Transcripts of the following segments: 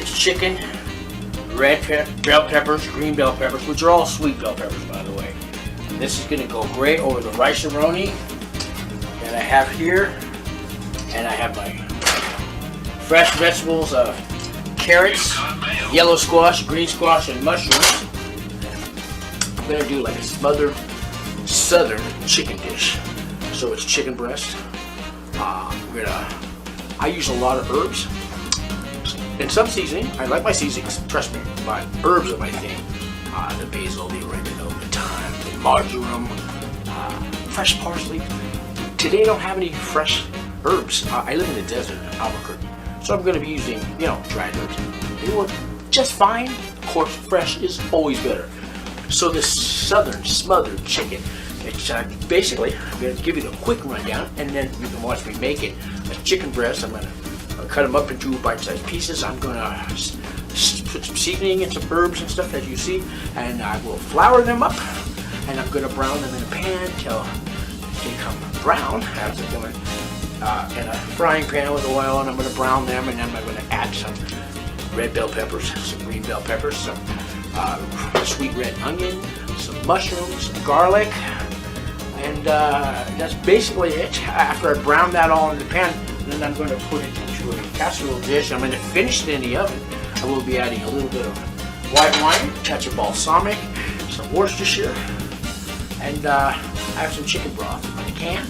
It's chicken, red bell peppers, green bell peppers, which are all sweet bell peppers, by the way. And this is going to go great over the rice-a-roni that I have here. And I have my fresh vegetables of carrots, yellow squash, green squash, and mushrooms. I'm going to do like a smothered southern chicken dish. So it's chicken breast. I use a lot of herbs and some seasoning. I like my seasonings, trust me, but herbs are my thing. The basil, the oregano, the thyme, the marjoram, fresh parsley. Today I don't have any fresh herbs. I live in the desert in Albuquerque, so I'm going to be using, dried herbs. They work just fine. Of course, fresh is always better. So this Southern Smothered Chicken, it's basically, I'm going to give you the quick rundown, and then you can watch me make it. A chicken breast, I'm going to cut them up into bite-sized pieces. I'm going to put some seasoning and some herbs and stuff, as you see, and I will flour them up, and I'm going to brown them in a pan till they come brown, as they're going in a frying pan with oil, and I'm going to brown them, and then I'm going to add some red bell peppers, some green bell peppers, some sweet red onion, some mushrooms, some garlic, and that's basically it. After I brown that all in the pan, then I'm going to put it into a casserole dish. I'm going to finish it in the oven. I will be adding a little bit of white wine, a touch of balsamic, some Worcestershire, and I have some chicken broth in a can.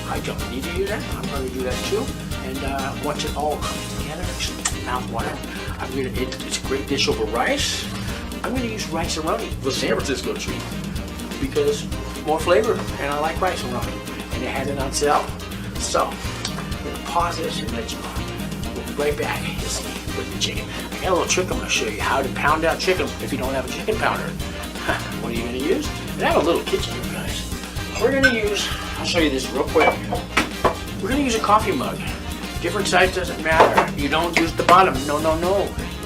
I don't need to do that. I'm going to do that too. And once it all comes together, it's mouth-watering. It's a great dish over rice. I'm going to use rice-a-roni, the San Francisco treat, because more flavor, and I like rice-a-roni, and they had it on sale. So I'm going to pause this and let you know. We'll be right back with the chicken. I got a little trick I'm going to show you how to pound out chicken if you don't have a chicken pounder. What are you going to use? And I have a little kitchen here, guys. We're going to use, I'll show you this real quick. We're going to use a coffee mug. Different size doesn't matter. You don't use the bottom. No. You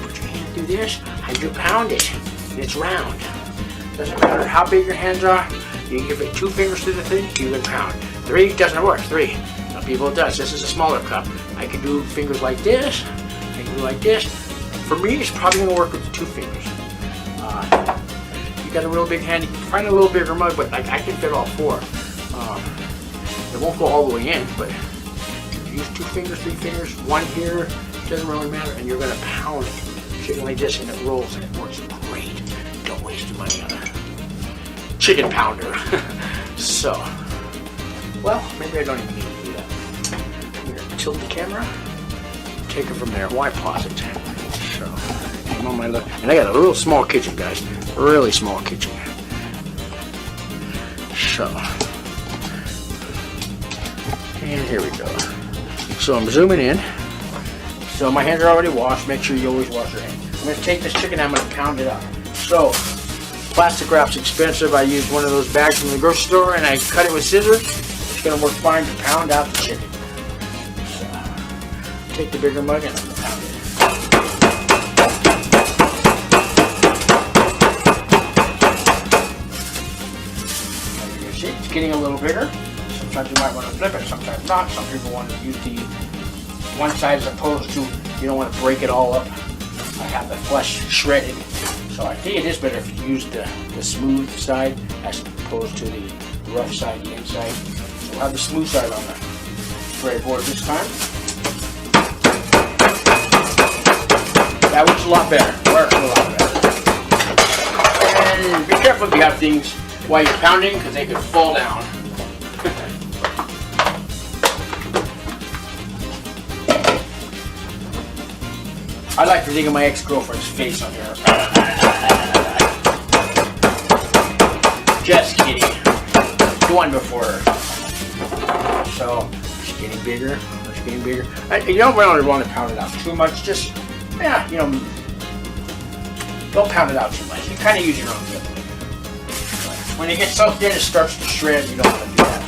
put your hand through this and you pound it. And it's round. Doesn't matter how big your hands are. You can give it 2 fingers through the thing, you can pound. 3 doesn't work. 3. Some people it does. This is a smaller cup. I can do fingers like this. I can do like this. For me, it's probably going to work with the 2 fingers. You got a real big hand, you can find a little bigger mug, but I can fit all 4. It won't go all the way in, but use 2 fingers, 3 fingers, 1 here, doesn't really matter, and you're going to pound it. Chicken like this, and it rolls, and it works great. Don't waste your money on a chicken pounder. So, well, maybe I don't even need to do that. I'm going to tilt the camera, take it from there. Why pause it? So, I'm on my look, and I got a real small kitchen, guys. Really small kitchen. So, and here we go. So I'm zooming in. So my hands are already washed. Make sure you always wash your hands. I'm going to take this chicken, I'm going to pound it up. So, plastic wrap's expensive. I use one of those bags from the grocery store and I cut it with scissors. It's going to work fine to pound out the chicken. So, take the bigger mug and I'm going to pound it. It's getting a little bigger. Sometimes you might want to flip it, sometimes not. Some people want to use the one side as opposed to, you don't want to break it all up. I have the flesh shredded. So I think it is better if you use the smooth side as opposed to the rough side, the inside. So we'll have the smooth side on the breadboard this time. That works a lot better. And be careful if you have things while you're pounding because they could fall down. I like to think of my ex-girlfriend's face on here. Just kidding. The one before her. So, it's getting bigger. It's getting bigger. You don't really want to pound it out too much. Just, yeah, you know, don't pound it out too much. You kind of use your own whip. When it gets so thin it starts to shred, you don't want to do that.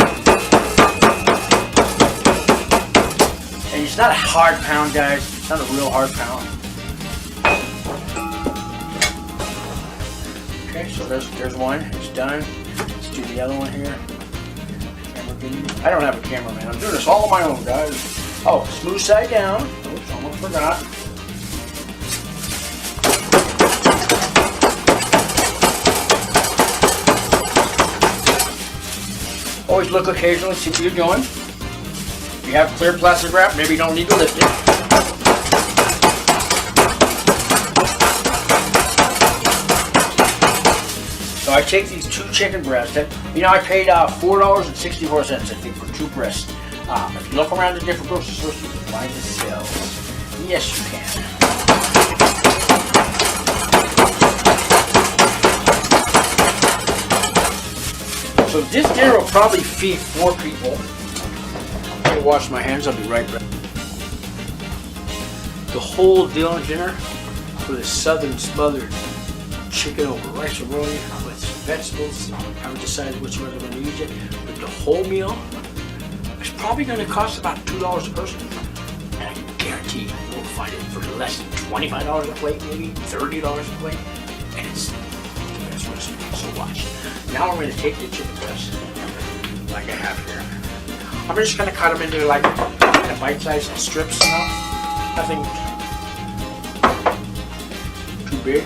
And it's not a hard pound, guys. It's not a real hard pound. Okay, so there's one. It's done. Let's do the other one here. I don't have a cameraman. I'm doing this all on my own, guys. Oh, smooth side down. Oops, almost forgot. Always look occasionally, see what you're doing. If you have clear plastic wrap, maybe you don't need to lift it. So I take these 2 chicken breasts. You know, I paid $4.64, I think, for 2 breasts. If you look around the different grocery stores, you can find the sales. Yes, you can. So this dinner will probably feed 4 people. I'm gonna wash my hands, I'll be right back. The whole dinner for the Southern Smothered Chicken over rice and rolling with some vegetables. I haven't decided which one I'm going to use yet, but the whole meal is probably going to cost about $2 a person. And I guarantee you won't find it for less than $25 a plate, maybe $30 a plate. And it's the best recipe, so watch. Now I'm going to take the chicken breast, like I have here. I'm just going to cut them into like bite-sized strips, you know? Nothing too big.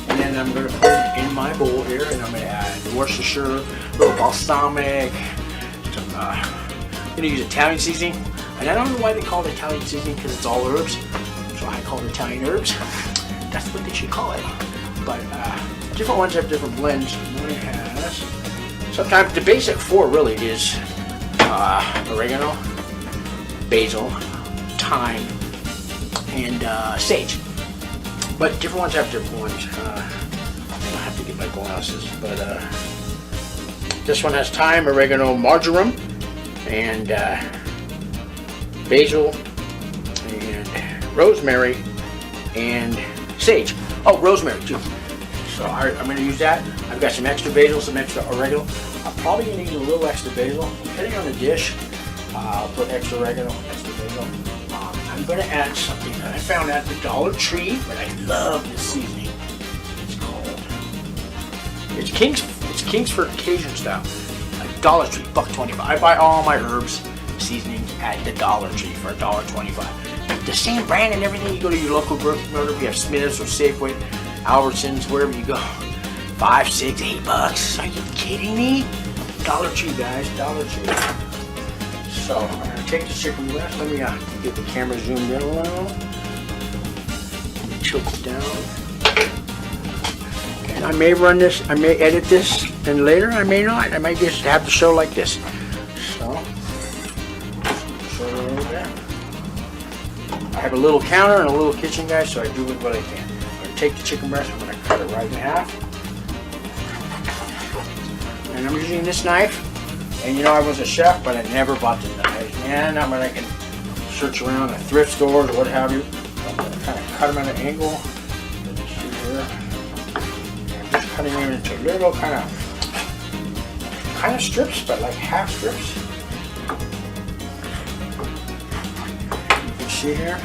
And then I'm going to put it in my bowl here, and I'm going to add Worcestershire, a little balsamic, some, I'm going to use Italian seasoning. And I don't know why they call it Italian seasoning, because it's all herbs. So I call it Italian herbs. That's what they should call it. But different ones have different blends. One has, sometimes the basic 4 really is oregano, basil, thyme, and sage. But different ones have different ones. I have to get my glasses, but this one has thyme, oregano, marjoram, and basil, and rosemary, and sage. Oh, rosemary too. So I'm going to use that. I've got some extra basil, some extra oregano. I'm probably going to use a little extra basil. Depending on the dish, I'll put extra oregano, extra basil. I'm going to add something that I found at the Dollar Tree, but I love this seasoning. It's called, it's Kingsford Cajun style. Dollar Tree, $1.25. I buy all my herbs, seasonings at the Dollar Tree for $1.25. The same brand and everything. You go to your local grocery store, you have Smith's or Safeway, Albertsons, wherever you go. $5, $6, $8. Are you kidding me? Dollar Tree, guys, Dollar Tree. So I'm going to take the chicken breast. Let me get the camera zoomed in a little. Choke it down. And I may run this, I may edit this, and later I may not. I might just have the show like this. So, show it a little bit. I have a little counter and a little kitchen, guys, so I do with what I can. I'm going to take the chicken breast, I'm going to cut it right in half. And I'm using this knife. And you know, I was a chef, but I never bought the knives. And I'm going to search around at thrift stores or what have you. I'm going to kind of cut them at an angle. Let me see here. I'm just cutting them into little kind of strips, but like half strips. You can see here.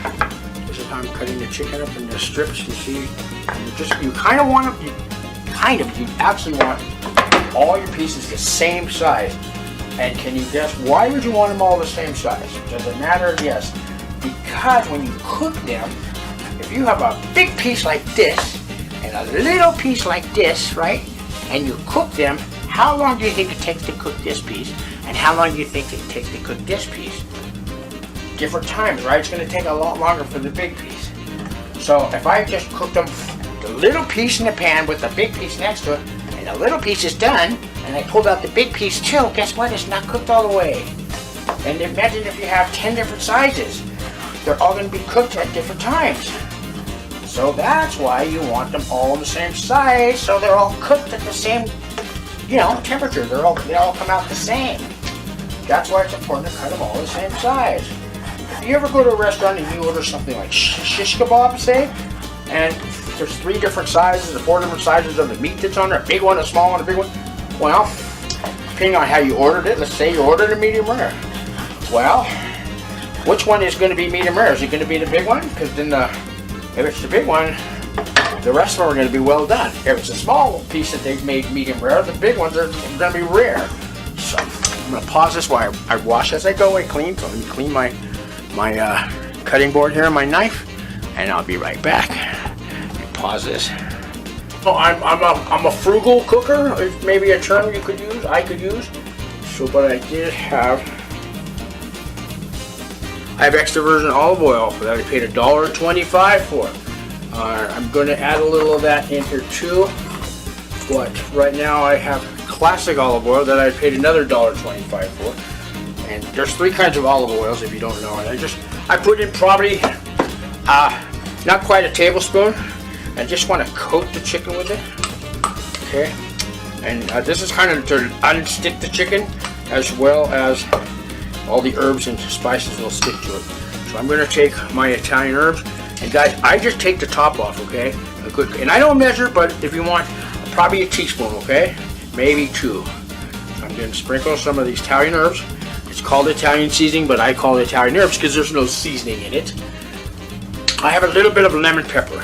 This is how I'm cutting the chicken up into strips. You see, you kind of want them. You actually want all your pieces the same size. And can you guess why would you want them all the same size? Does it matter? Yes. Because when you cook them, if you have a big piece like this and a little piece like this, right? And you cook them, how long do you think it takes to cook this piece? And how long do you think it takes to cook this piece? Different times, right? It's going to take a lot longer for the big piece. So if I just cook them, the little piece in the pan with the big piece next to it, and the little piece is done, and I pulled out the big piece too, guess what? It's not cooked all the way. And imagine if you have 10 different sizes. They're all going to be cooked at different times. So that's why you want them all the same size, so they're all cooked at the same, temperature. They all come out the same. That's why it's important to cut them all the same size. If you ever go to a restaurant and you order something like shish kebab, say, and there's 3 different sizes or 4 different sizes of the meat that's on there, a big one, a small one, a big one. Well, depending on how you ordered it, let's say you ordered a medium rare. Well, which one is going to be medium rare? Is it going to be the big one? Because then if it's the big one, the rest of them are going to be well done. If it's a small piece that they've made medium rare, the big ones are going to be rare. So I'm going to pause this while I wash as I go and clean. So let me clean my cutting board here and my knife, and I'll be right back. Pause this. I'm a frugal cooker, maybe a term you could use, I could use. So, but I did have, I have extra virgin olive oil that I paid $1.25 for. I'm going to add a little of that in here too. But right now I have classic olive oil that I paid another $1.25 for. And there's 3 kinds of olive oils if you don't know it. I put in probably not quite a tablespoon. I just want to coat the chicken with it. Okay. And this is kind of to unstick the chicken, as well as all the herbs and spices will stick to it. So I'm going to take my Italian herbs. And guys, I just take the top off, okay? And I don't measure, but if you want, probably a teaspoon, okay? Maybe 2. I'm going to sprinkle some of these Italian herbs. It's called Italian seasoning, but I call it Italian herbs because there's no seasoning in it. I have a little bit of lemon pepper.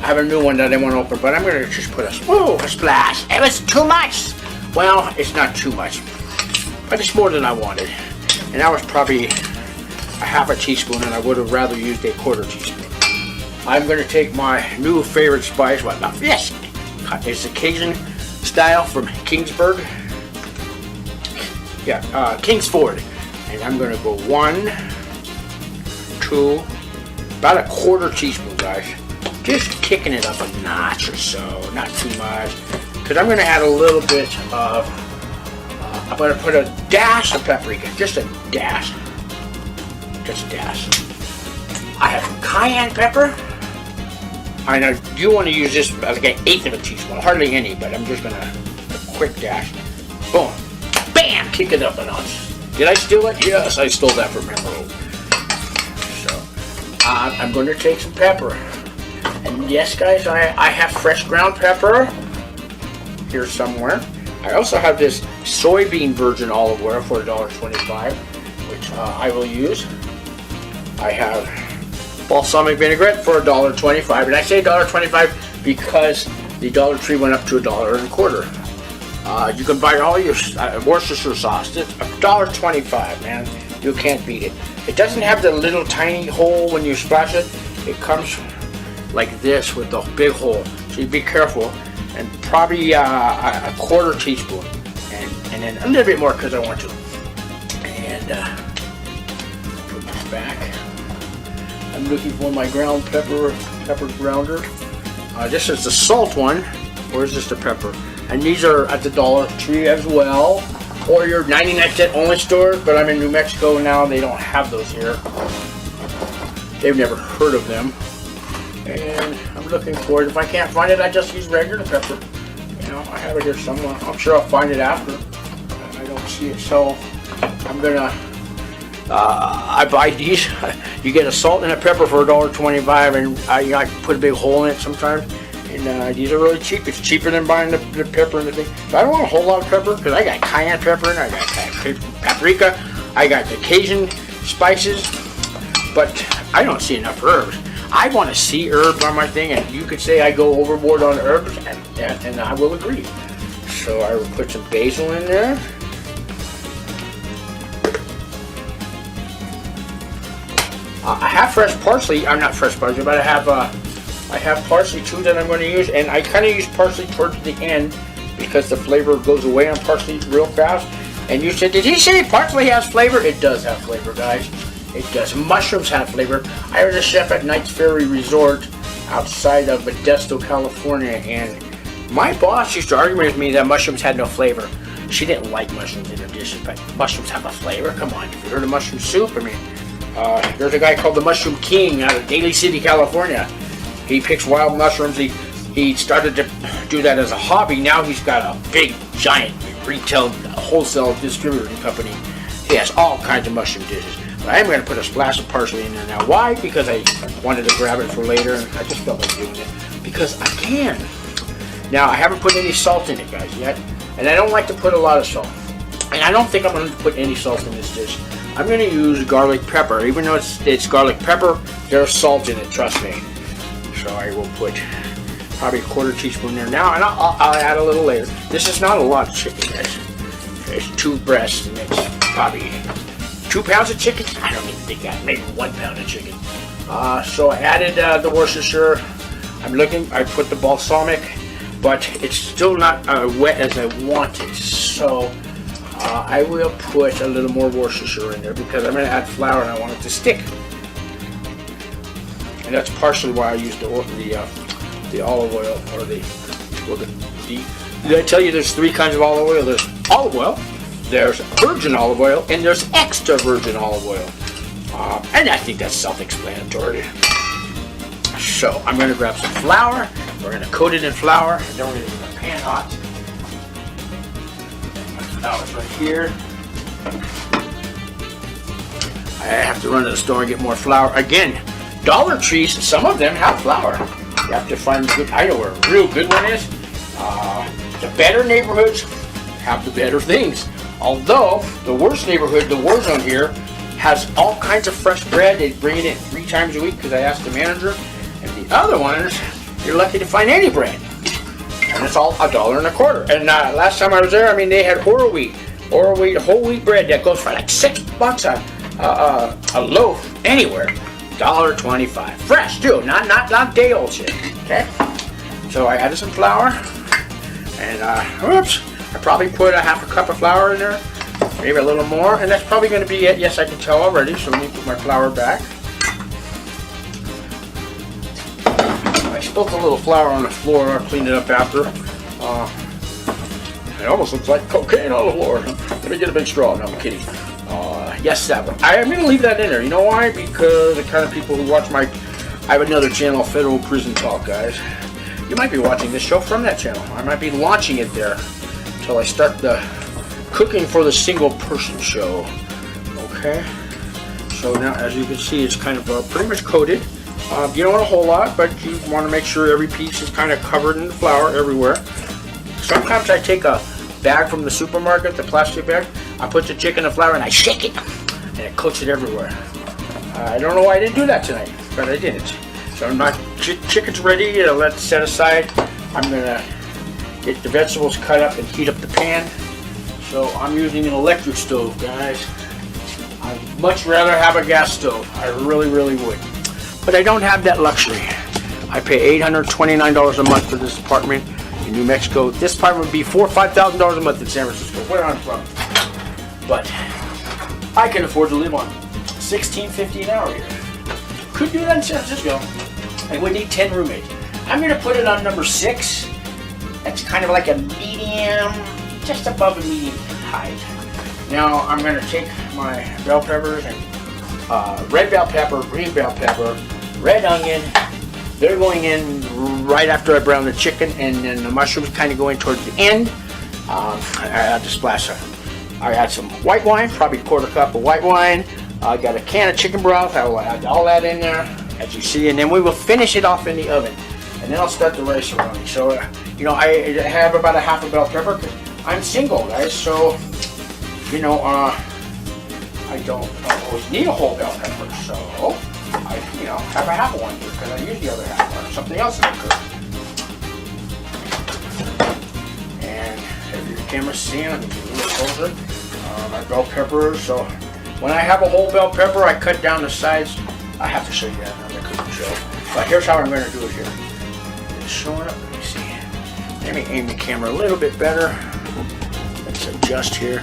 I have a new one that I want to open, but I'm going to just put a splash. It was too much. Well, it's not too much, but it's more than I wanted. And that was probably a half a teaspoon, and I would have rather used a 1/4 teaspoon. I'm going to take my new favorite spice. What about this? It's the Cajun style from Kingsburg. Yeah, Kingsford. And I'm going to go 1, 2, about a 1/4 teaspoon, guys. Just kicking it up a notch or so, not too much. Because I'm going to add a little bit of, I'm going to put a dash of paprika, just a dash. Just a dash. I have some cayenne pepper. I know you want to use this like an 1/8 of a teaspoon, hardly any, but I'm just going to, a quick dash. Boom. Bam! Kick it up a notch. Did I steal it? Yes, I stole that from Emerald. So, I'm going to take some pepper. And yes, guys, I have fresh ground pepper here somewhere. I also have this soybean virgin olive oil for $1.25, which I will use. I have balsamic vinaigrette for $1.25, and I say $1.25 because the Dollar Tree went up to $1.25. You can buy all your Worcestershire sauce. It's $1.25, man. You can't beat it. It doesn't have the little tiny hole when you splash it. It comes like this with the big hole. So you be careful. And probably a 1/4 teaspoon. And then a little bit more because I want to. And put this back. I'm looking for my ground pepper grounder. This is the salt one. Or is this the pepper? And these are at the Dollar Tree as well, or your 99-cent only stores, but I'm in New Mexico now, they don't have those here. They've never heard of them. And I'm looking for it. If I can't find it, I just use regular pepper. You know, I have it here somewhere. I'm sure I'll find it after. I don't see it, so I'm gonna, I buy these. You get a salt and a pepper for $1.25, and I put a big hole in it sometimes. And these are really cheap. It's cheaper than buying the pepper and the thing. But I don't want a whole lot of pepper because I got cayenne pepper and I got paprika. I got the Cajun spices, but I don't see enough herbs. I want to see herbs on my thing, and you could say I go overboard on herbs, and I will agree. So I will put some basil in there. I have fresh parsley. I'm not fresh parsley, but I have parsley too that I'm going to use, and I kind of use parsley towards the end because the flavor goes away on parsley real fast. And you said, did he say parsley has flavor? It does have flavor, guys. It does. Mushrooms have flavor. I was a chef at Knight's Ferry Resort outside of Modesto, California, and my boss used to argue with me that mushrooms had no flavor. She didn't like mushrooms in her dishes, but mushrooms have a flavor. Come on, have you heard of mushroom soup? I mean, there's a guy called the Mushroom King out of Daly City, California. He picks wild mushrooms. He started to do that as a hobby. Now he's got a big, giant retail, wholesale distributing company. He has all kinds of mushroom dishes. But I am going to put a splash of parsley in there now. Why? Because I wanted to grab it for later, and I just felt like doing it. Because I can. Now, I haven't put any salt in it, guys, yet. And I don't like to put a lot of salt. And I don't think I'm going to put any salt in this dish. I'm going to use garlic pepper. Even though it's garlic pepper, there's salt in it, trust me. So I will put probably a 1/4 teaspoon there now, and I'll add a little later. This is not a lot of chicken, guys. It's 2 breasts, and it's probably 2 pounds of chicken. I don't even think that. Maybe 1 pound of chicken. So I added the Worcestershire. I put the balsamic, but it's still not wet as I want it. So I will put a little more Worcestershire in there because I'm going to add flour and I want it to stick. And that's partially why I use the olive oil, or did I tell you there's 3 kinds of olive oil? There's olive oil, there's virgin olive oil, and there's extra virgin olive oil. And I think that's self-explanatory. So I'm going to grab some flour, we're going to coat it in flour, and then we're going to get the pan hot. My flour's right here. I have to run to the store and get more flour. Again, Dollar Trees, some of them have flour. You have to find a good, I know where a real good one is. The better neighborhoods have the better things. Although, the worst neighborhood, the war zone here, has all kinds of fresh bread. They bring it in 3 times a week because I asked the manager. And the other ones, you're lucky to find any bread. And it's all $1.25. And last time I was there, I mean, they had Oro wheat, whole wheat bread that goes for like $6 a loaf anywhere. $1.25. Fresh too, not day old shit. Okay? So I added some flour. And I probably put a half a cup of flour in there. Maybe a little more. And that's probably going to be it. Yes, I can tell already. So let me put my flour back. I spilled a little flour on the floor. I'll clean it up after. It almost looks like cocaine on the floor. Let me get a big straw. No, I'm kidding. Yes, that one. I'm going to leave that in there. You know why? Because the kind of people who watch I have another channel, Federal Prison Talk, guys. You might be watching this show from that channel. I might be launching it there until I start the cooking for the single person show. Okay. So now, as you can see, it's kind of pretty much coated. You don't want a whole lot, but you want to make sure every piece is kind of covered in the flour everywhere. Sometimes I take a bag from the supermarket, the plastic bag, I put the chicken in flour and I shake it, and it coats it everywhere. I don't know why I didn't do that tonight, but I didn't. So my chicken's ready, let's set aside. I'm going to get the vegetables cut up and heat up the pan. So I'm using an electric stove, guys. I'd much rather have a gas stove. I really, really would. But I don't have that luxury. I pay $829 a month for this apartment in New Mexico. This apartment would be $4,000 or $5,000 a month in San Francisco, where I'm from. But I can afford to live on $16.50 an hour here. Could do that in San Francisco. I would need 10 roommates. I'm going to put it on number 6. That's kind of like a medium, just above a medium height. Now I'm going to take my bell peppers and red bell pepper, green bell pepper, red onion. They're going in right after I brown the chicken, and then the mushrooms kind of go in towards the end. I add the splash. I add some white wine, probably a quarter cup of white wine. I got a can of chicken broth. I will add all that in there, as you see, and then we will finish it off in the oven. And then I'll start the rice running. So, you know, I have about a half a bell pepper. I'm single, guys, so, you know, I don't always need a whole bell pepper. So, I, you know, have a half of one here because I use the other half for something else in the cook. And if your camera's seeing, I'm going to get a little closer. My bell pepper. So, when I have a whole bell pepper, I cut down the sides. I have to show you that on the cooking show. But here's how I'm going to do it here. It's showing up. Let me see. Let me aim the camera a little bit better. Let's adjust here.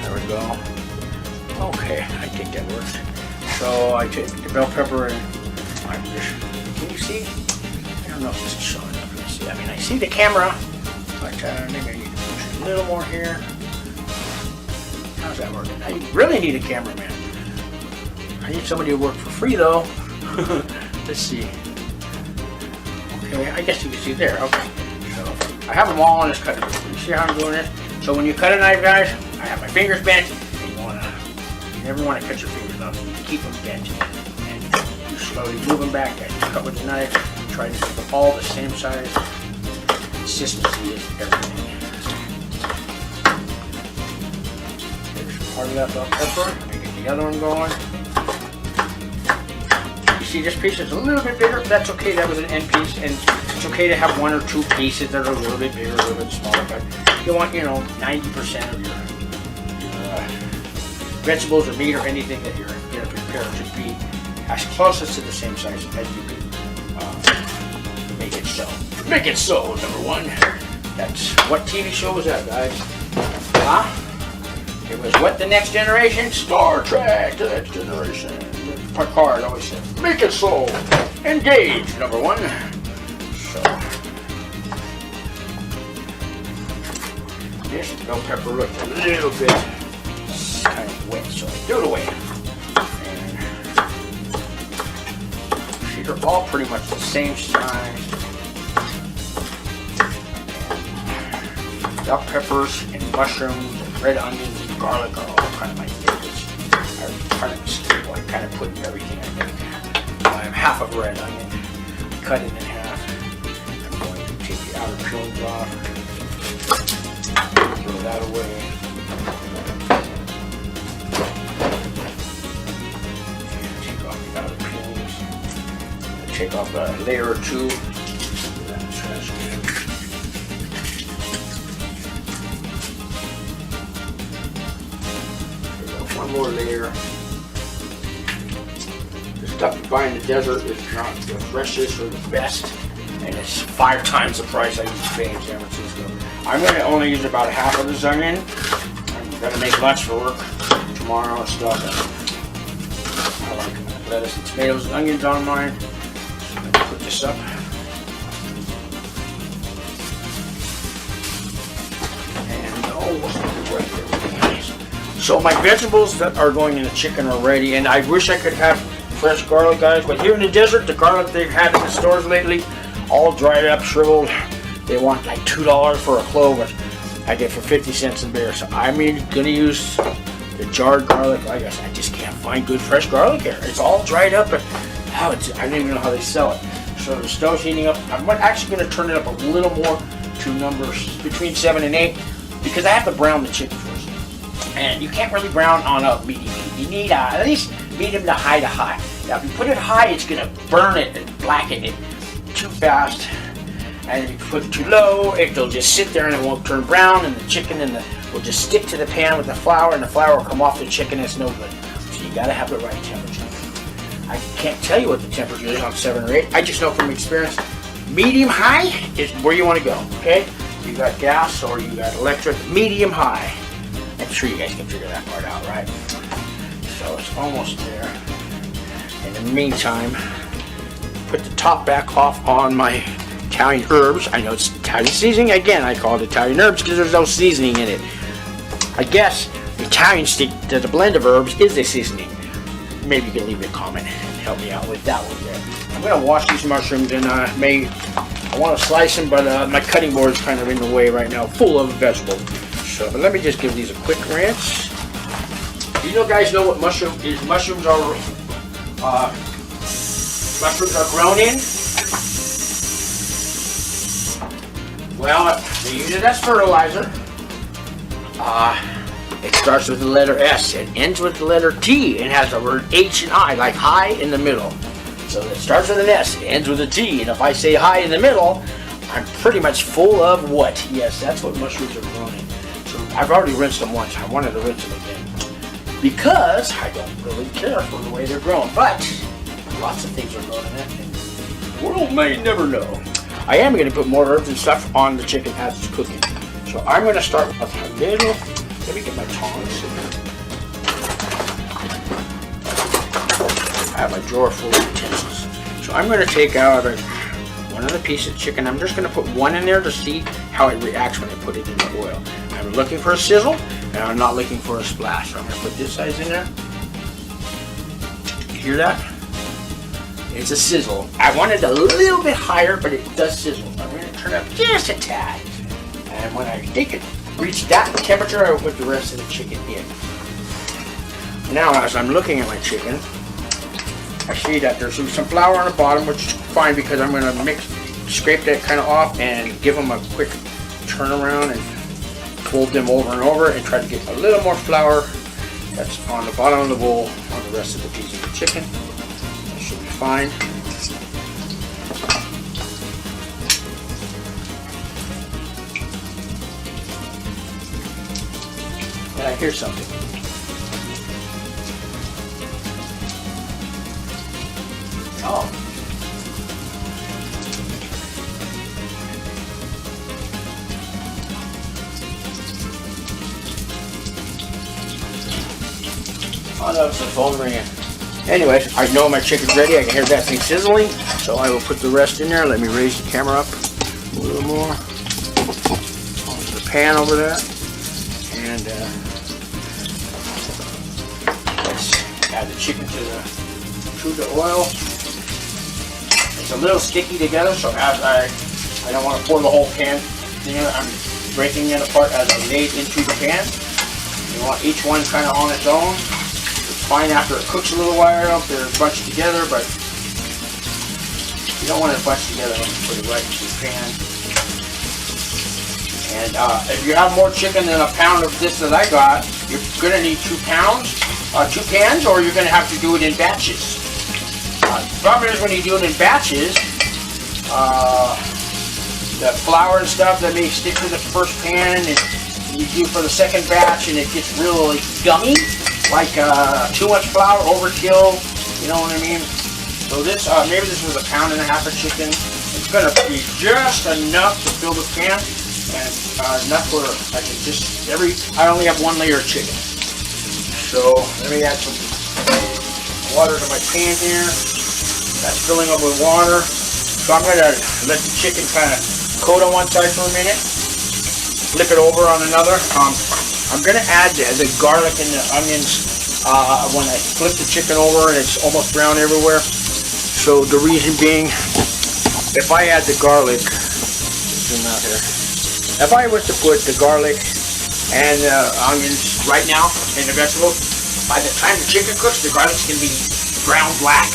There we go. Okay, I think that works. So I take the bell pepper and I'm just, can you see? I don't know if this is showing up. Let me see. I mean, I see the camera, but I think I need to push a little more here. How's that working? I really need a cameraman. I need somebody to work for free though. Let's see. Okay, I guess you can see there. Okay. So I have them all on this cutting board. You see how I'm doing this? So when you cut a knife, guys, I have my fingers bent. And you never want to cut your fingers off. You keep them bent. And you slowly move them back as you cut with the knife. Try to keep them all the same size. Consistency is everything. Part of that bell pepper. Let me get the other one going. You see, this piece is a little bit bigger. That's okay. That was an end piece, and it's okay to have 1 or 2 pieces that are a little bit bigger, a little bit smaller. But you want, you know, 90% of your vegetables or meat or anything that you're going to prepare to be as close as to the same size as you can make it so. Make it so, number 1. That's what TV show was that, guys? It was what the next generation? Star Trek, the next generation. Picard always said, make it so. Engage, number one. So, this bell pepper looks a little bit kind of wet, so I threw it away. And these are all pretty much the same size. Bell peppers and mushrooms and red onions and garlic are all kind of my favorites. I kind of put everything I make. I have half of a red onion, cut it in half. I'm going to take the outer peelings off, throw that away. And take off the outer peelings. Take off a layer or two. That's trash can. One more layer. The stuff you buy in the desert is not the freshest or the best, and it's 5 times the price I used to pay in San Francisco. I'm going to only use about half of this onion. I'm going to make lunch for work tomorrow and stuff. And I like lettuce and tomatoes and onions on mine. So I'm going to put this up. And right there. So my vegetables that are going in the chicken are ready, and I wish I could have fresh garlic, guys, but here in the desert, the garlic they've had in the stores lately, all dried up, shriveled. They want like $2 for a clove, but I get for 50 cents in there. So I'm gonna use the jarred garlic. I guess I just can't find good fresh garlic here. It's all dried up, and I don't even know how they sell it. So the stove's heating up. I'm actually gonna turn it up a little more to numbers between 7 and 8 because I have to brown the chicken first. And you can't really brown on a medium heat. You need at least medium to high. Now if you put it high, it's going to burn it and blacken it too fast. And if you put it too low, it'll just sit there and it won't turn brown, and the chicken will just stick to the pan with the flour, and the flour will come off the chicken. It's no good. So you got to have the right temperature. I can't tell you what the temperature is on 7 or 8. I just know from experience, medium high is where you want to go. Okay? You got gas or you got electric, medium high. I'm sure you guys can figure that part out, right? So it's almost there. And in the meantime, put the top back off on my Italian herbs. I know it's Italian seasoning. Again, I call it Italian herbs because there's no seasoning in it. I guess the Italian stick, the blend of herbs is a seasoning. Maybe you can leave me a comment and help me out with that one there. I'm going to wash these mushrooms, and I want to slice them, but my cutting board is kind of in the way right now, full of vegetables. So, but let me just give these a quick rinse. You guys know what mushroom is? Mushrooms are grown in. Well, they use it as fertilizer. It starts with the letter S. It ends with the letter T and has the word H and I, like high in the middle. So it starts with an S, it ends with a T, and if I say high in the middle, I'm pretty much full of what? Yes, that's what mushrooms are grown in. So I've already rinsed them once. I wanted to rinse them again because I don't really care for the way they're grown. But lots of things are grown in it, and the world may never know. I am going to put more herbs and stuff on the chicken as it's cooking. So I'm going to start with a little. Let me get my tongs. I have a drawer full of utensils. So I'm going to take out one other piece of chicken. I'm just going to put one in there to see how it reacts when I put it in the oil. I'm looking for a sizzle, and I'm not looking for a splash. So I'm going to put this size in there. You hear that? It's a sizzle. I want it a little bit higher, but it does sizzle. I'm going to turn it up just a tad. And when I think it reached that temperature, I will put the rest of the chicken in. Now, as I'm looking at my chicken, I see that there's some flour on the bottom, which is fine because I'm going to scrape that kind of off and give them a quick turnaround and fold them over and over and try to get a little more flour that's on the bottom of the bowl on the rest of the piece of the chicken. That should be fine. And I hear something. Oh. that's the phone ringing. Anyway, I know my chicken's ready. I can hear that thing sizzling. So I will put the rest in there. Let me raise the camera up a little more. Onto the pan over there. And let's add the chicken to the oil. It's a little sticky together, so as I don't want to pour the whole pan there. I'm breaking it apart as I lay it into the pan. You want each one kind of on its own. It's fine after it cooks a little while if they're bunched together, but you don't want it bunched together when you put it right into the pan. And if you have more chicken than a pound of this that I got, you're going to need 2 pans, or you're going to have to do it in batches. The problem is when you do it in batches, the flour and stuff that may stick to the first pan, and you do for the second batch, and it gets really gummy, like too much flour, overkill. You know what I mean? So this, maybe this was 1.5 pounds of chicken. It's gonna be just enough to fill the pan, and enough where I can just I only have 1 layer of chicken. So let me add some water to my pan here. That's filling up with water. So I'm gonna let the chicken kind of coat on one side for a minute, flip it over on another. I'm going to add the garlic and the onions when I flip the chicken over and it's almost brown everywhere. So the reason being, if I add the garlic, zoom out here, if I was to put the garlic and onions right now in the vegetables, by the time the chicken cooks, the garlic's going to be brown black,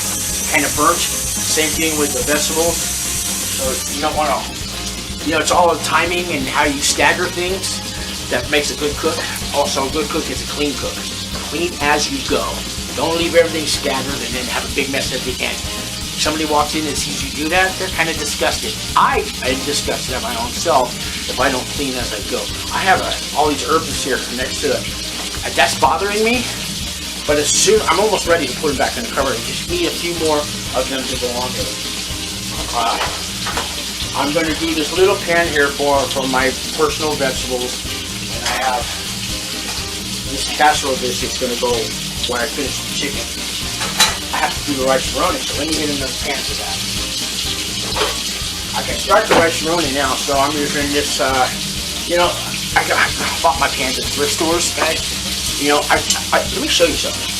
kind of burnt. Same thing with the vegetables. So you don't want to, it's all timing and how you stagger things that makes a good cook. Also, a good cook is a clean cook. Clean as you go. Don't leave everything scattered and then have a big mess at the end. Somebody walks in and sees you do that, they're kind of disgusted. I'm disgusted at my own self if I don't clean as I go. I have all these herbs here next to it. That's bothering me, but as soon, I'm almost ready to put them back in the cupboard. I just need a few more of them to go on with it. I'm going to do this little pan here for my personal vegetables, and I have this casserole dish that's going to go when I finish the chicken. I have to do the rice-a-roni, so let me get another pan for that. I can start the rice-a-roni now, so I'm using this, I bought my pans at thrift stores, guys. Let me show you something.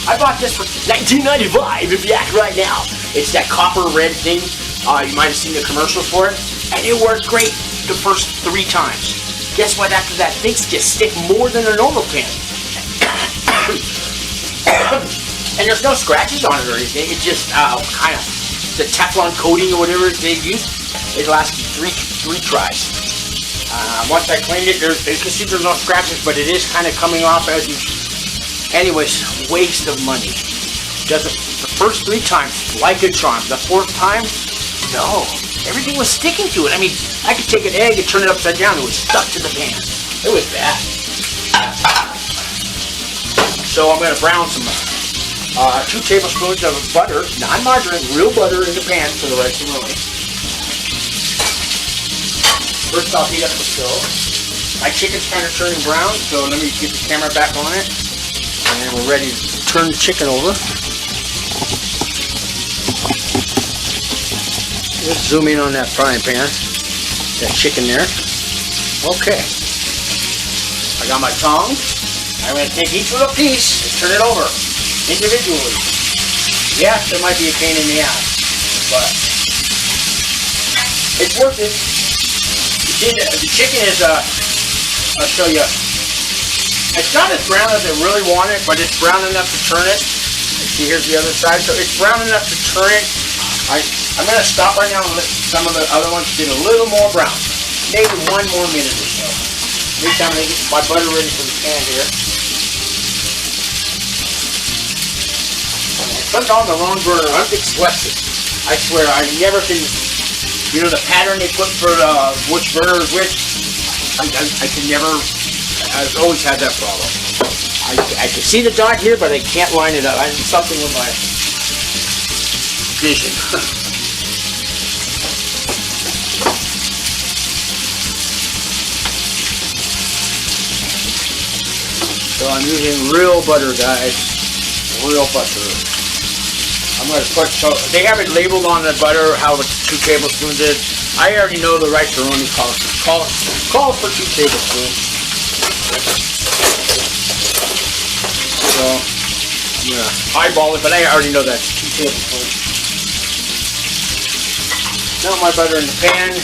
I bought this for $19.95 if you ask right now. It's that copper red thing. You might have seen the commercials for it. And it worked great the first 3 times. Guess what? After that, things just stick more than a normal pan. And there's no scratches on it or anything. It's just kind of the Teflon coating or whatever they use. It lasted 3 tries. Once I cleaned it, you can see there's no scratches, but it is kind of coming off as you... Anyways, waste of money. Does it the first 3 times, like a charm. The 4th time, no. Everything was sticking to it. I mean, I could take an egg and turn it upside down. It was stuck to the pan. It was bad. So I'm going to brown some 2 tablespoons of butter, non-margarine, real butter in the pan for the rice-a-roni. First, I'll heat up the stove. My chicken's kind of turning brown, so let me get the camera back on it. And we're ready to turn the chicken over. Let's zoom in on that frying pan. That chicken there. Okay. I got my tongs. I'm going to take each little piece and turn it over individually. Yes, it might be a pain in the ass, but it's worth it. The chicken is, I'll show you. It's not as brown as I really want it, but it's brown enough to turn it. See, here's the other side. So it's brown enough to turn it. I'm going to stop right now and let some of the other ones get a little more brown. Maybe 1 more minute or so. Meantime, I'm going to get my butter ready for the pan here. I put it on the wrong burner. I'm dyslexic. I swear, I never can... the pattern they put for which burner is which, I can never... I've always had that problem. I can see the dot here, but I can't line it up. I need something with my vision. So So I'm using real butter, guys. Real butter. I'm going to put, so they have it labeled on the butter how it's 2 tablespoons is. I already know the rice-a-roni calls for 2 tablespoons. So I'm going to eyeball it, but I already know that's 2 tablespoons. Now my butter in the pan.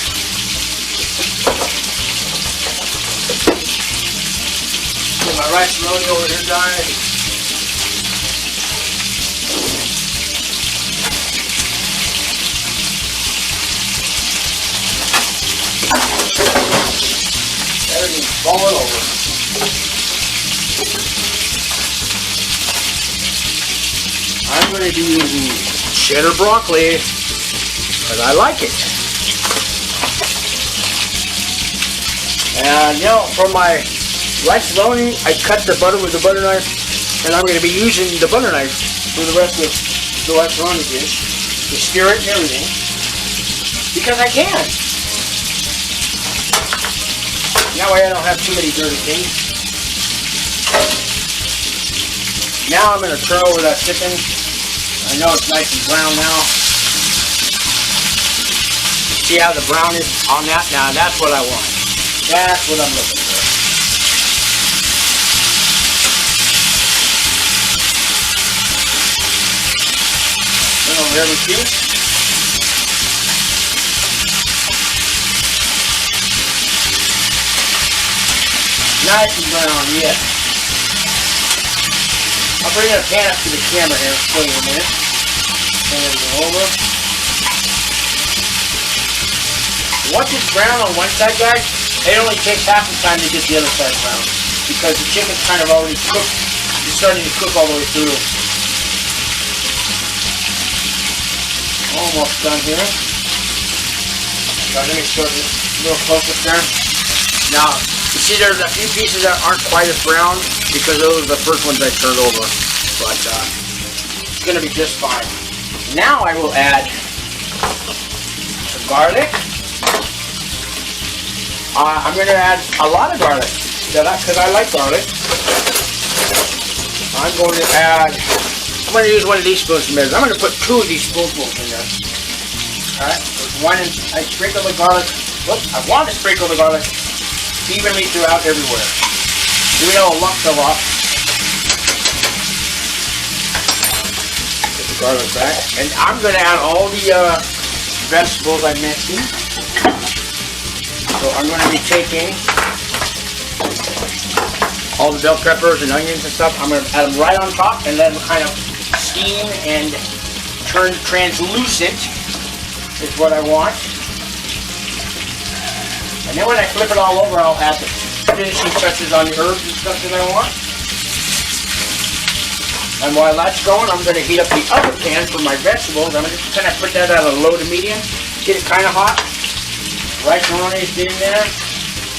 Get my rice-a-roni over here, guys. Everything's falling over. I'm going to be using cheddar broccoli because I like it. And you know, for my rice-a-roni, I cut the butter with the butter knife, and I'm going to be using the butter knife for the rest of the rice-a-roni dish to stir it and everything because I can. That way I don't have too many dirty things. Now I'm going to turn over that chicken. I know it's nice and brown now. See how the brown is on that? Now that's what I want. That's what I'm looking for. Turn over everything. Nice and brown, yeah. I'll bring the pan up to the camera here for you a minute. Turn everything over. Once it's brown on one side, guys, it only takes half the time to get the other side brown because the chicken's kind of already cooked. It's starting to cook all the way through. Almost done here. Now let me show you a little closer there. Now, you see there's a few pieces that aren't quite as brown because those are the first ones I turned over. But it's going to be just fine. Now I will add some garlic. I'm going to add a lot of garlic because I like garlic. I'm going to use one of these spoons to measure. I'm going to put 2 of these spoonfuls in there. Alright, one, I sprinkle the garlic. Whoops, I want to sprinkle the garlic evenly throughout everywhere. Even though a lump fell off. Put the garlic back. And I'm going to add all the vegetables I mentioned. So I'm going to be taking all the bell peppers and onions and stuff. I'm going to add them right on top and let them kind of steam and turn translucent is what I want. And then when I flip it all over, I'll add the finishing touches on the herbs and stuff that I want. And while that's going, I'm going to heat up the other pan for my vegetables. I'm going to kind of put that at a low to medium, get it kind of hot. Rice-a-roni is getting there.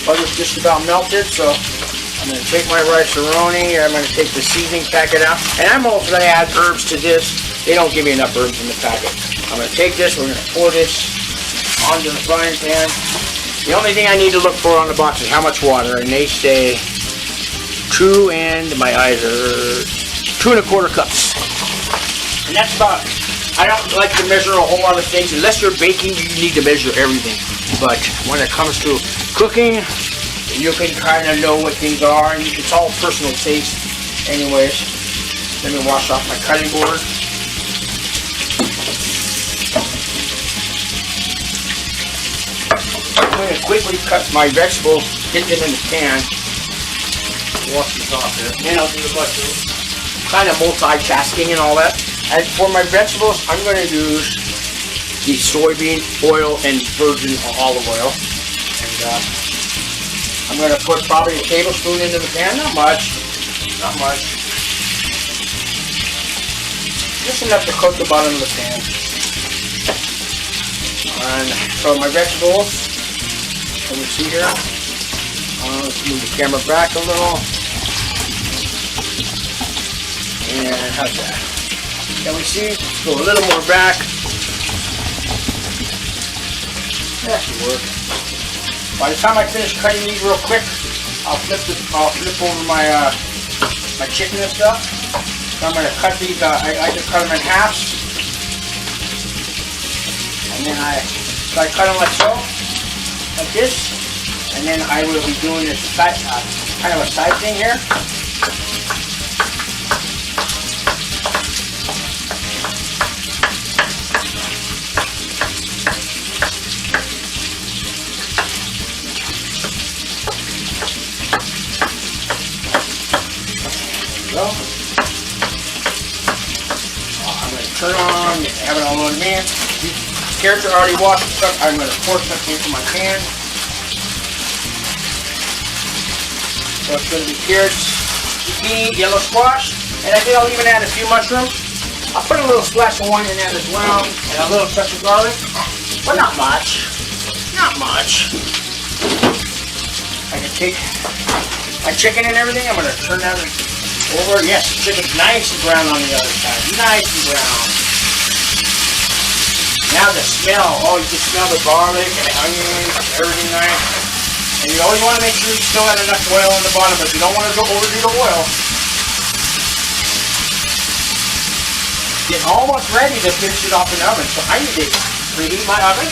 Butter's just about melted, so I'm going to take my rice-a-roni. I'm going to take the seasoning packet out. And I'm also going to add herbs to this. They don't give me enough herbs in the packet. I'm going to take this, we're going to pour this onto the frying pan. The only thing I need to look for on the box is how much water, and they say 2 and my eyes are 2 1/4 cups. And that's about, I don't like to measure a whole lot of things. Unless you're baking, you need to measure everything. But when it comes to cooking, you can kind of know what things are, and it's all personal taste. Anyways, let me wash off my cutting board. I'm going to quickly cut my vegetables, get them in the pan. Wash these off here. And I'll do the mushrooms. Kind of multitasking and all that. And for my vegetables, I'm going to use the soybean oil and virgin olive oil. And I'm going to put probably a tablespoon into the pan. Not much. Not much. Just enough to coat the bottom of the pan. And so my vegetables. Let me see here. Let's move the camera back a little. And how's that? Can we see? Let's go a little more back. That should work. By the time I finish cutting these real quick, I'll flip over my my chicken and stuff. So I'm going to cut these, I like to cut them in halves. And then I cut them like so, like this. And then I will be doing this side, kind of a side thing here. Go. I'm going to turn on, have it on low demand. These carrots are already washed and stuff. I'm going to pour some into my pan. So it's going to be carrots, zucchini, yellow squash, and I think I'll even add a few mushrooms. I'll put a little splash of wine in that as well, and a little touch of garlic, but not much. Not much. I can take my chicken and everything. I'm going to turn that over. Yes, the chicken's nice and brown on the other side. Nice and brown. Now the smell. Oh, you can smell the garlic and the onions, everything nice. And you always want to make sure you still have enough oil on the bottom, but you don't want to go overdo the oil. Get almost ready to finish it off in the oven. So I need to preheat my oven.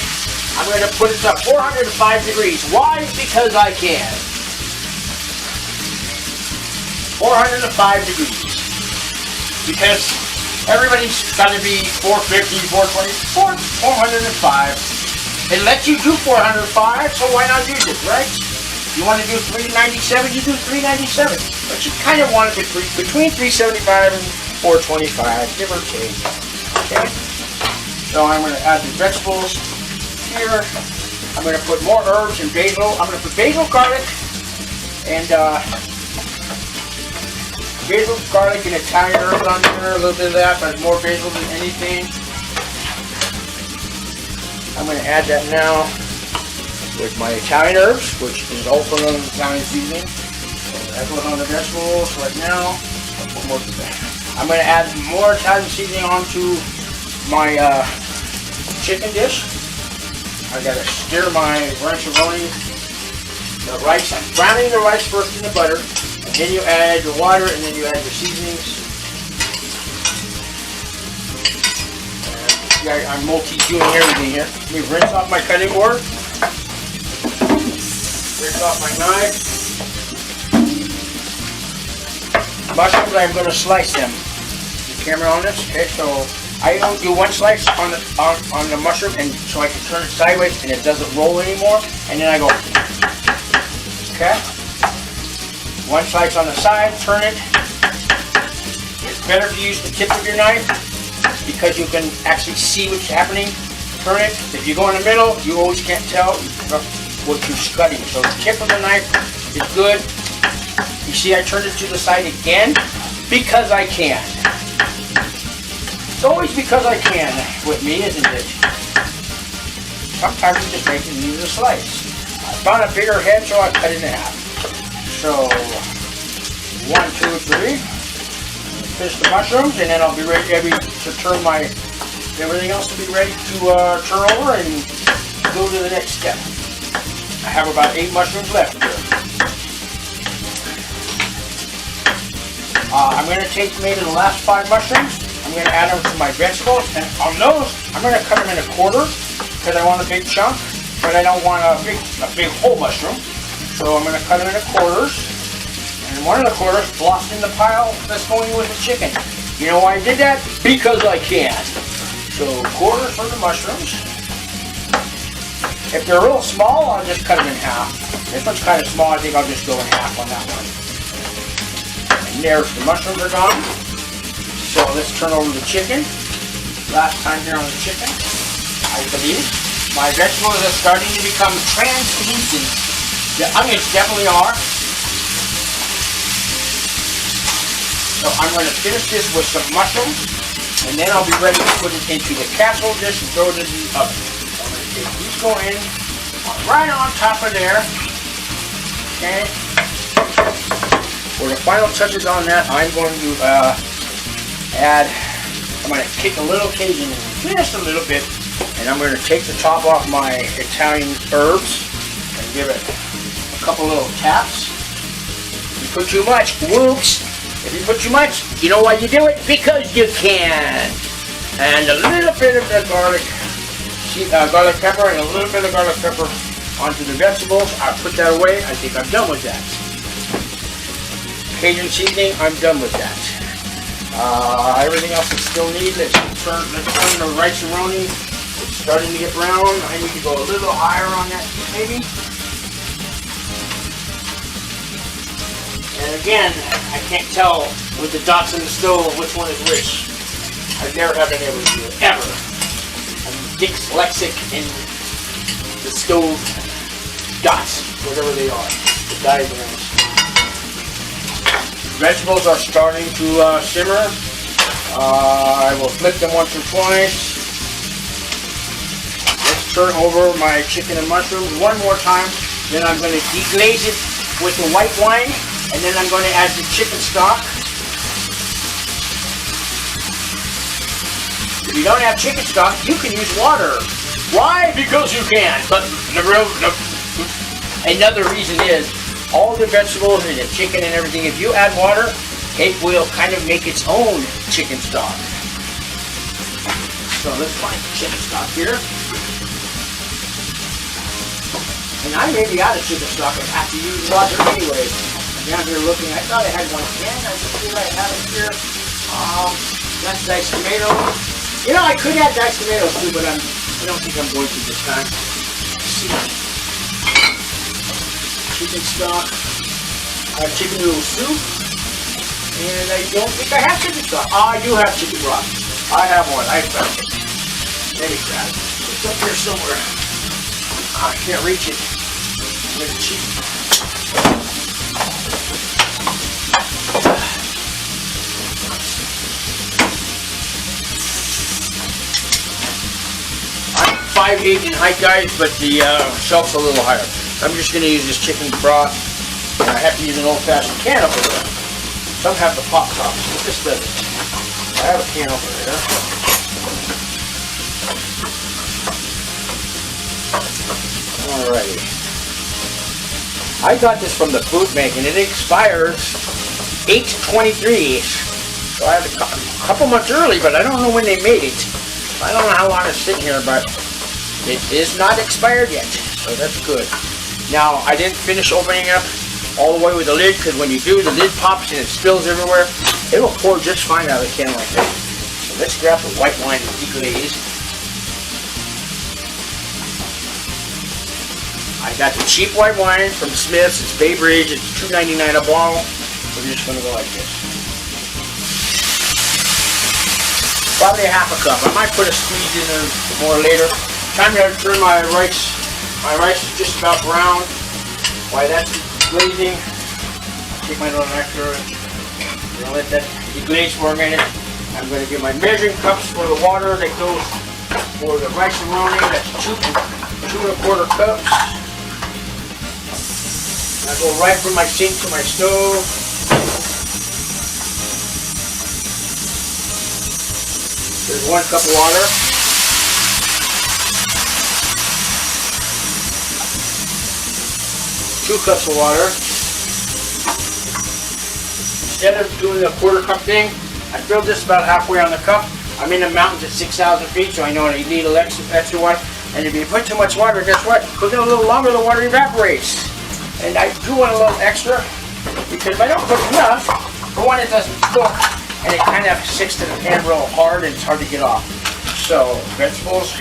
I'm going to put it to 405 degrees. Why? Because I can. 405 degrees. Because everybody's got to be 450, 420, 405. It lets you do 405, so why not use it, right? You want to do 397, you do 397. But you kind of want it between 375 and 425, give or take. Okay? So I'm going to add the vegetables here. I'm going to put more herbs and basil. I'm going to put basil, garlic, and basil, garlic, and Italian herbs on there, a little bit of that, but more basil than anything. I'm going to add that now with my Italian herbs, which is also known as Italian seasoning. So that goes on the vegetables right now. I'm going to add more Italian seasoning onto my chicken dish. I got to stir my rice-a-roni, the rice. I'm browning the rice first in the butter. And then you add the water, and then you add the seasonings. And yeah, I'm multi-doing everything here. Let me rinse off my cutting board. Rinse off my knife. Mushrooms, I'm going to slice them. The camera on this. Okay, so I don't do one slice on the mushroom, and so I can turn it sideways, and it doesn't roll anymore. And then I go. Okay. One slice on the side, turn it. It's better to use the tip of your knife because you can actually see what's happening. Turn it. If you go in the middle, you always can't tell what you're cutting. So the tip of the knife is good. You see I turned it to the side again because I can. It's always because I can with me, isn't it? Sometimes you just make it easier to slice. I found a bigger head, so I cut it in half. So, 1, 2, 3. Finish the mushrooms, and then I'll be ready to turn my, everything else will be ready to turn over and go to the next step. I have about 8 mushrooms left here. I'm going to take maybe the last 5 mushrooms. I'm going to add them to my vegetables, and on those, I'm going to cut them in a quarter because I want a big chunk, but I don't want a big whole mushroom. So I'm going to cut them into quarters, and one of the quarters flops in the pile that's going with the chicken. You know why I did that? Because I can. So quarters for the mushrooms. If they're real small, I'll just cut them in half. This one's kind of small, I think I'll just go in half on that one. And there's the mushrooms are gone. So let's turn over the chicken. Last time here on the chicken, I believe. My vegetables are starting to become translucent. The onions definitely are. So I'm going to finish this with some mushrooms, and then I'll be ready to put it into the casserole dish and throw it in the oven. So I'm going to take these go in right on top of there. Okay. For the final touches on that, I'm going to I'm going to kick a little Cajun in just a little bit, and I'm going to take the top off my Italian herbs and give it a couple little taps. If you put too much, whoops, If you put too much, you know why you do it? Because you can. And a little bit of the garlic pepper and a little bit of garlic pepper onto the vegetables. I'll put that away. I think I'm done with that. Cajun seasoning, I'm done with that. Everything else I still need. Let's turn the rice-a-roni. It's starting to get brown. I need to go a little higher on that, maybe. And again, I can't tell with the dots in the stove which one is which. I've never been able to do it, ever. I'm dyslexic in the stove dots, whatever they are, the diagrams. Vegetables are starting to simmer. I will flip them once or twice. Let's turn over my chicken and mushrooms one more time. Then I'm going to deglaze it with the white wine, and then I'm going to add the chicken stock. If you don't have chicken stock, you can use water. Why? Because you can. But another reason is, all the vegetables and the chicken and everything, if you add water, it will kind of make its own chicken stock. So let's find the chicken stock here. And I may be out of chicken stock and have to use water anyway. I'm down here looking. I thought I had one can. I think I have it here. That's diced tomato. You know, I could add diced tomatoes too, but I don't think I'm going to this time. Let's see. Chicken stock. I have chicken noodle soup. And I don't think I have chicken stock. Oh, I do have chicken broth. I have one. I found it. Let me grab it. It's up here somewhere. I can't reach it. With the cheap. I'm 5'8" in height, guys, but the shelf's a little higher. I'm just going to use this chicken broth, and I have to use an old-fashioned can over there. Some have the pop tops, but this doesn't. I have a can over there. Alrighty. I got this from the food bank, and it expires 8/23. So I have a couple months early, but I don't know when they made it. I don't know how long it's sitting here, but it is not expired yet, so that's good. Now, I didn't finish opening it up all the way with the lid, because when you do, the lid pops and it spills everywhere. It will pour just fine out of the can like that. So let's grab the white wine and deglaze. I got the cheap white wine from Smith's. It's Bay Bridge. It's $2.99 a bottle. We're just going to go like this. Probably a half a cup. I might put a squeeze in there more later. Time to turn my rice. My rice is just about brown. While that's glazing, I'll take my little nectar. I'm going to let that deglaze for a minute. I'm going to get my measuring cups for the water that goes for the rice-a-roni. That's 2 1/4 cups. I go right from my sink to my stove. There's 1 cup of water. Two cups of water. Instead of doing the 1/4 cup thing, I filled this about halfway on the cup. I'm in the mountains at 6,000 feet, so I know I need a little extra water. And if you put too much water, guess what? Cook it a little longer, the water evaporates. And I do want a little extra, because if I don't put enough, for one, it doesn't cook, and it kind of sticks to the pan real hard, and it's hard to get off. So, vegetables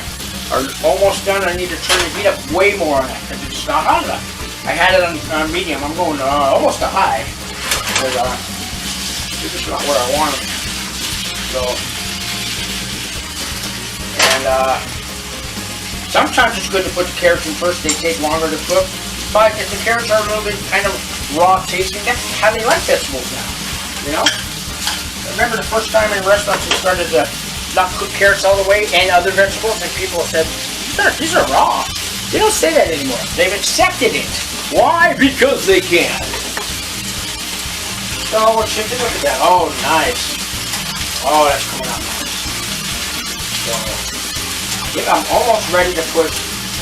are almost done. I need to turn the heat up way more on it, because it's not hot enough. I had it on medium. I'm going almost to high, because this is not where I want it. So, and sometimes it's good to put the carrots in first. They take longer to cook. But if the carrots are a little bit kind of raw tasting, that's how they like vegetables now, you know? I remember the first time in restaurants we started to not cook carrots all the way and other vegetables, and people said, these are raw. They don't say that anymore. They've accepted it. Why? Because they can. So we're shifting. Look at that. Oh, nice. Oh, that's coming out nice. So, I think I'm almost ready to put.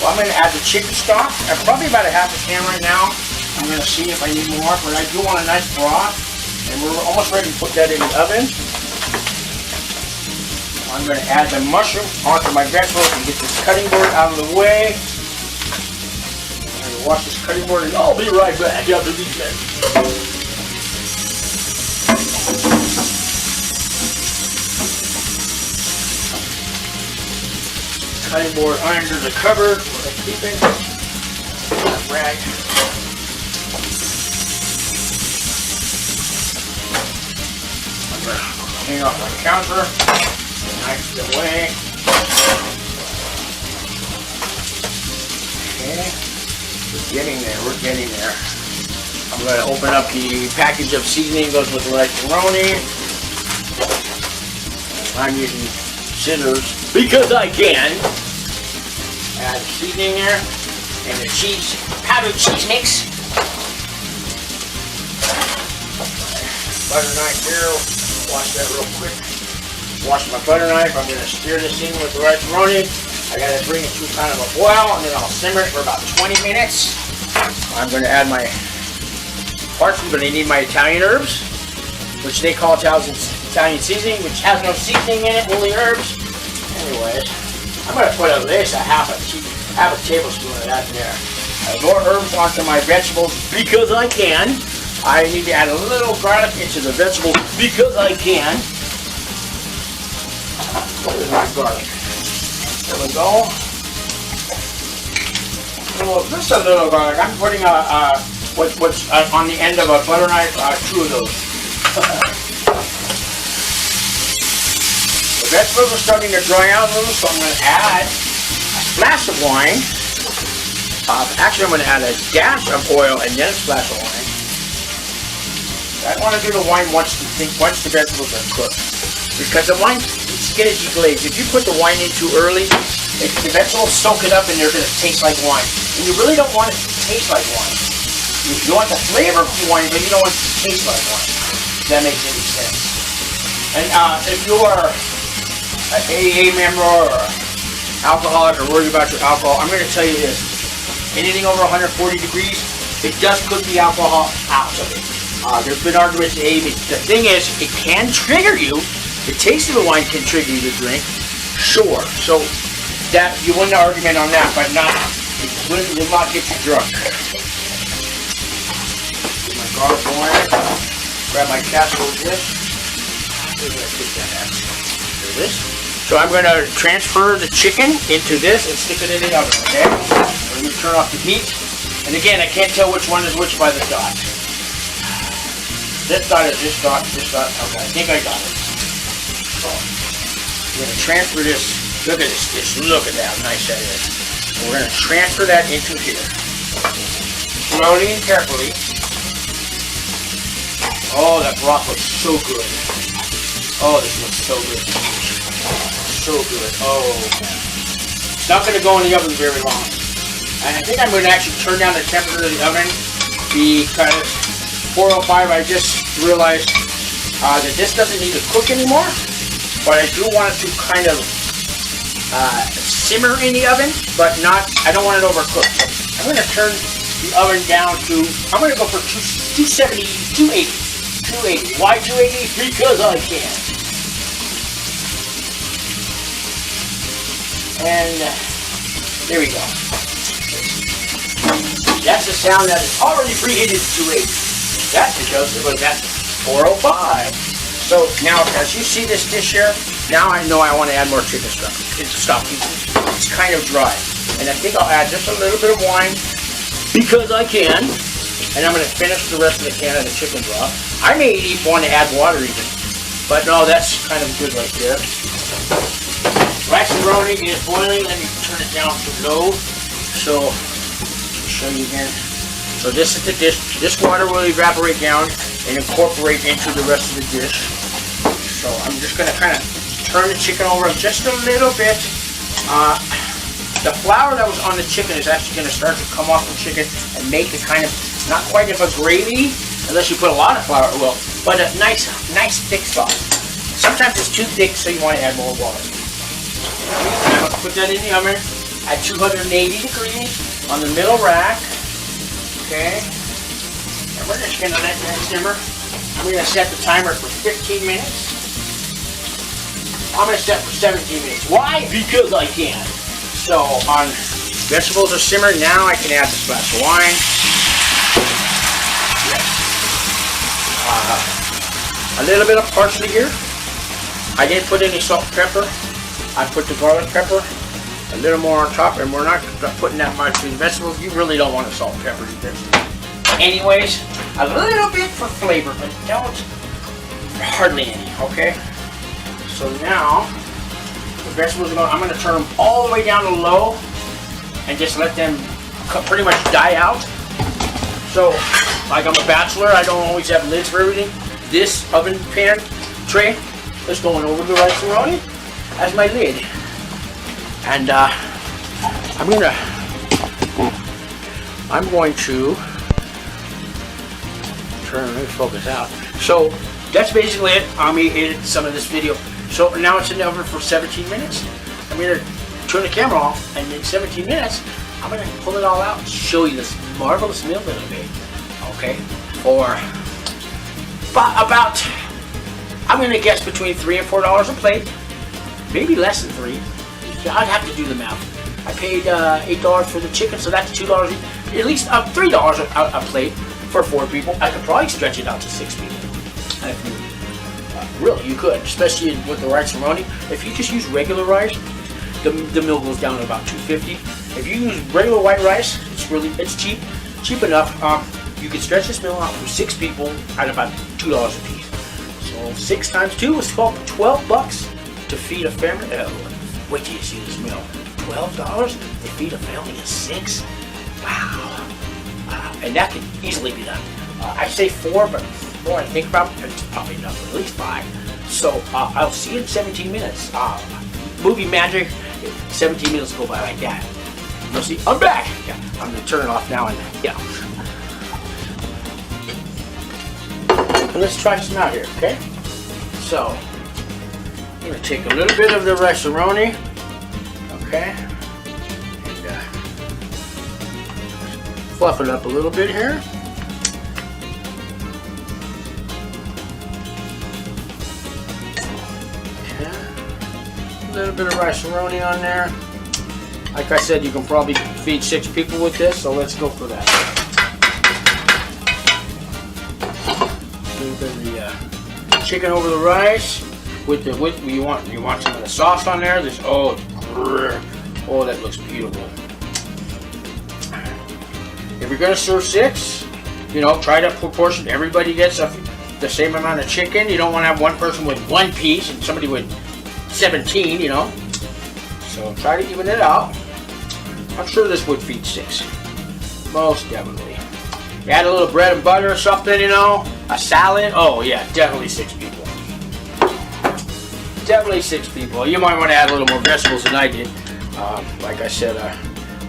Well, I'm going to add the chicken stock. I'm probably about a half a can right now. I'm going to see if I need more, but I do want a nice broth. And we're almost ready to put that in the oven. I'm going to add the mushroom onto my vegetables and get this cutting board out of the way. I'm going to wash this cutting board and I'll be right back after these minutes. Cutting board under the cupboard where I keep it. That rag. I'm going to hang off my counter. Knife it away. Okay. We're getting there. We're getting there. I'm going to open up the package of seasoning. Goes with the macaroni. I'm using scissors because I can. Add the seasoning there and the cheese, powdered cheese mix. Butter knife here. Wash that real quick. Wash my butter knife. I'm going to stir this in with the macaroni. I got to bring it to kind of a boil and then I'll simmer it for about 20 minutes. I'm going to add my parsley, but I need my Italian herbs, which they call Italian seasoning, which has no seasoning in it, only herbs. Anyways, I'm going to put at least a half a tablespoon of that in there. More herbs onto my vegetables because I can. I need to add a little garlic into the vegetables because I can. Where's my garlic? There we go. Just a little garlic. I'm putting what's on the end of a butter knife, 2 of those. The vegetables are starting to dry out a little, so I'm going to add a splash of wine. Actually, I'm going to add a dash of oil and then a splash of wine. I want to do the wine once the vegetables are cooked, because the wine gets glazed. If you put the wine in too early, the vegetables soak it up and they're going to taste like wine. And you really don't want it to taste like wine. You want the flavor of wine, but you don't want it to taste like wine. If that makes any sense. And if you are an AA member or alcoholic or worried about your alcohol, I'm going to tell you this. Anything over 140 degrees, it does cook the alcohol out of it. There's been arguments in AA, but the thing is, it can trigger you. The taste of the wine can trigger you to drink. Sure. So that you win the argument on that, but not, it will not get you drunk. Get my garlic wine. Grab my casserole dish. Where did I put that at? There it is. So I'm going to transfer the chicken into this and stick it in the oven, okay? Let me turn off the heat. And again, I can't tell which one is which by the dot. This dot is this dot, this dot. Okay, I think I got it. So we're going to transfer this. Look at this dish. Look at that, how nice that is. And we're going to transfer that into here. Slowly and carefully. Oh, that broth looks so good. Oh, this looks so good. So good. Oh, it's not going to go in the oven very long. And I think I'm going to actually turn down the temperature of the oven because 405, I just realized that this doesn't need to cook anymore, but I do want it to kind of simmer in the oven, but not, I don't want it overcooked. I'm going to turn the oven down to, I'm going to go for 270, 280. Why 280? Because I can. And there we go. That's the sound that is already preheated to 280. That's because it was at 405. So now, as you see this dish here, now I know I want to add more chicken stock. It's kind of dry. And I think I'll add just a little bit of wine because I can. And I'm going to finish the rest of the can of the chicken broth. I may want to add water even. But no, that's kind of good right there. Macaroni is boiling. Let me turn it down to low. So, I'll show you again. So this is the dish. This water will evaporate down and incorporate into the rest of the dish. So I'm just going to kind of turn the chicken over just a little bit. The flour that was on the chicken is actually going to start to come off the chicken and make it kind of, not quite of a gravy, unless you put a lot of flour, well, but a nice thick sauce. Sometimes it's too thick, so you want to add more water. I'm going to put that in the oven at 280 degrees on the middle rack. Okay, and we're just going to let that simmer. I'm going to set the timer for 15 minutes. I'm going to set for 17 minutes. Why? Because I can. So on vegetables are simmered. Now I can add this glass of wine. A little bit of parsley here. I didn't put any salt and pepper. I put the garlic pepper. A little more on top, and we're not putting that much in vegetables. You really don't want to salt and pepper this. Anyways, a little bit for flavor, but don't hardly any, okay? So now, the vegetables are going, I'm going to turn them all the way down to low and just let them pretty much die out. So, like I'm a bachelor, I don't always have lids for everything. This oven pan tray is going over the rice-a-roni as my lid. And I'm going to turn, let me focus out. So that's basically it. I edited some of this video. So now it's in the oven for 17 minutes. I'm going to turn the camera off, and in 17 minutes, I'm going to pull it all out and show you this marvelous meal that I made. Okay? For about, I'm going to guess between $3 and $4 a plate. Maybe less than $3. I'd have to do the math. I paid $8 for the chicken, so that's $2, at least $3 a plate for 4 people. I could probably stretch it out to 6 people. Really, you could, especially with the rice-a-roni. If you just use regular rice, the meal goes down to about $2.50. If you use regular white rice, it's cheap enough. You can stretch this meal out for 6 people at about $2 a piece. So 6 times 2 is $12 to feed a family. Wait till you see this meal. $12 to feed a family of 6? Wow. And that can easily be done. I say 4, but the more I think about it, it's probably enough, at least 5. So I'll see you in 17 minutes. Movie magic, 17 minutes go by like that. You'll see, I'm back. Yeah, I'm going to turn it off now and yeah. And let's try some out here, okay? So, I'm going to take a little bit of the rice-a-roni, okay, and fluff it up a little bit here. Okay. A little bit of rice-a-roni on there. Like I said, you can probably feed 6 people with this, so let's go for that. A little bit of the chicken over the rice. With you want some of the sauce on there. Oh, that looks beautiful. If you're gonna serve 6, try to proportion. Everybody gets the same amount of chicken. You don't want to have one person with 1 piece and somebody with 17. So try to even it out. I'm sure this would feed 6, most definitely. You add a little bread and butter or something, a salad. Oh yeah, definitely 6 people. Definitely 6 people. You might want to add a little more vegetables than I did. Like I said,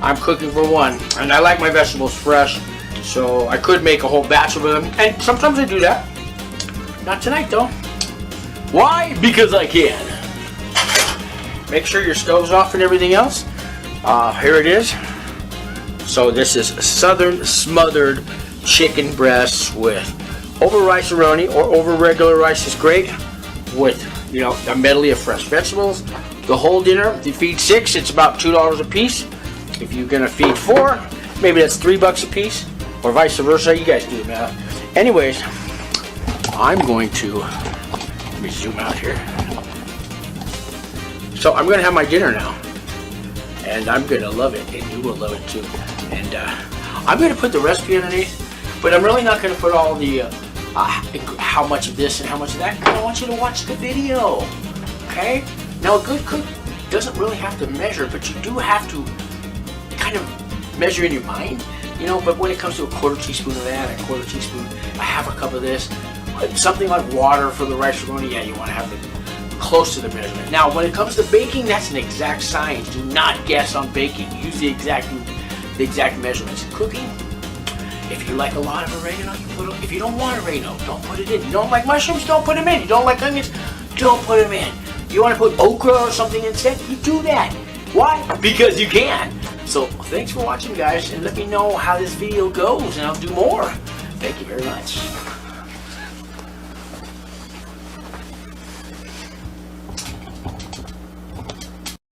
I'm cooking for 1, and I like my vegetables fresh, so I could make a whole batch of them, and sometimes I do that. Not tonight, though. Why? Because I can. Make sure your stove's off and everything else. Here it is. So this is Southern Smothered Chicken Breast with over rice-a-roni or over regular rice is great, with a medley of fresh vegetables. The whole dinner, if you feed 6, it's about $2 a piece. If you're gonna feed 4, maybe that's $3 a piece, or vice versa. You guys do the math. Anyways, I'm going to, let me zoom out here. So I'm gonna have my dinner now, and I'm gonna love it, and you will love it too. And I'm gonna put the recipe underneath, but I'm really not gonna put all the how much of this and how much of that. I want you to watch the video, okay? Now, a good cook doesn't really have to measure, but you do have to kind of measure in your mind, but when it comes to a 1/4 teaspoon of that, a 1/4 teaspoon, a 1/2 cup of this, something like water for the rice-a-roni, yeah, you want to have it close to the measurement. Now, when it comes to baking, that's an exact science. Do not guess on baking. Use the exact measurements. Cooking, if you like a lot of oregano, you put it. If you don't want oregano, don't put it in. You don't like mushrooms, don't put them in. You don't like onions, don't put them in. You want to put okra or something instead, you do that. Why? Because you can. So thanks for watching, guys, and let me know how this video goes, and I'll do more. Thank you very much.